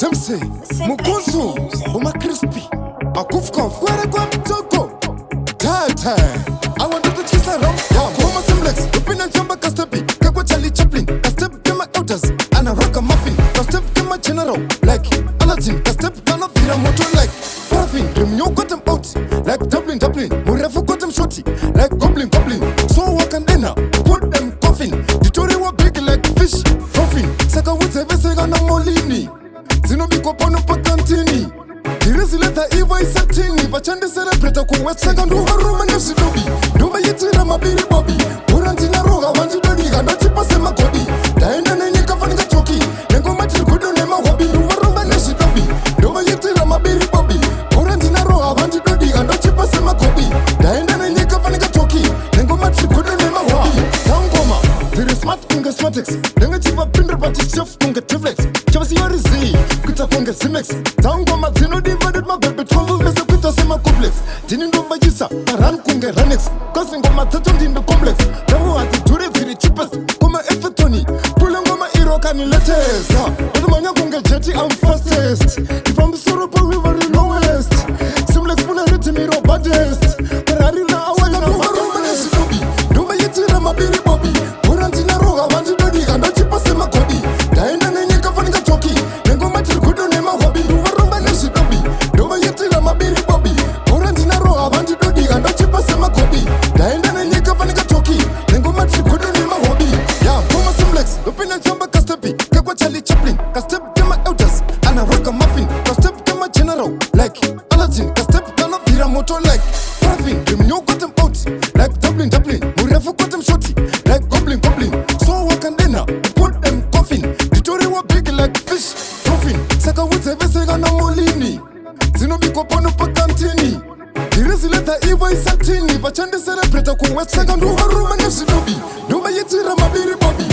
Semse, Mukunsu, Uma Crispy, Akufkof, where go Toko. Tata, I want to kiss around. Homa Simplex, Upin and Jamba Castepi, Kako Charlie Chaplin, a step to my elders, and a rock a muffin, a step to my general, like Aladdin, a step to my Pira motor like Paraffin, you got them out, like Dublin, Murefu got them shorty, like Goblin. So walk and dinner, put them coffin, the Tory were big like fish, coffin, Saka would say, Vesegana Molini, Zinobiko Pono Pacantini. Letter Eva is a tini, but Chande celebrate a Kuwait second over Roman Sidobi. Do my yitina, my baby Bobby. Purantina Roga, want to do the not to pass my copy. Diana and Nikafanga Toki, then go much good on my hobby. Do Roman Sidobi. Do my yitina, my baby Bobby. Purantina Roga, want to do the not to pass my copy. Diana and Nikafanga Toki, then go much good on my hobby. Sangoma, very smart Kunga Smatics. Then a chief of Pinder, but it's chef Kunga Tiflex. Chelsea or Z, Kuta Kunga Simex. Sangoma, Zino divided my baby. Complex, didn't do my Jisa, Ran Kunga Ranex, causing my tattoo in the complex. The one to do it for the cheapest, Kuma Efetoni, pulling on my hero can you latest. The Mania Kunga jetty, I'm fastest. If I'm the Soropa River, the lowest. Simplex Puna Ritimiro, baddest. But I didn't know I want to know what Roman is to be. Do my yitina, my baby Bobby. Purantina Roga, want to do the and not cheaper Sema Kobi. Diana and Nikafanga Toki, then go much good on my hobby. Do what Roman is to be. Do my yitina, my baby Bobby. Charlie Chaplin, a step to my elders, and a rock a muffin, a step to my general, like Aladdin, a step to my Pira motor like Paraffin, you got them out, like Dublin, Murefu got them shorty, like Goblin. So walk and dinner, put them coffin, the Tory were big like fish, coffin, Saka would say Vesegana Molini, Zinobiko Pono Pacantini. Letter Eva is a tini, but Chande celebrate a Kuwait second over Roman Sidobi. Do my yetira, my baby Bobby.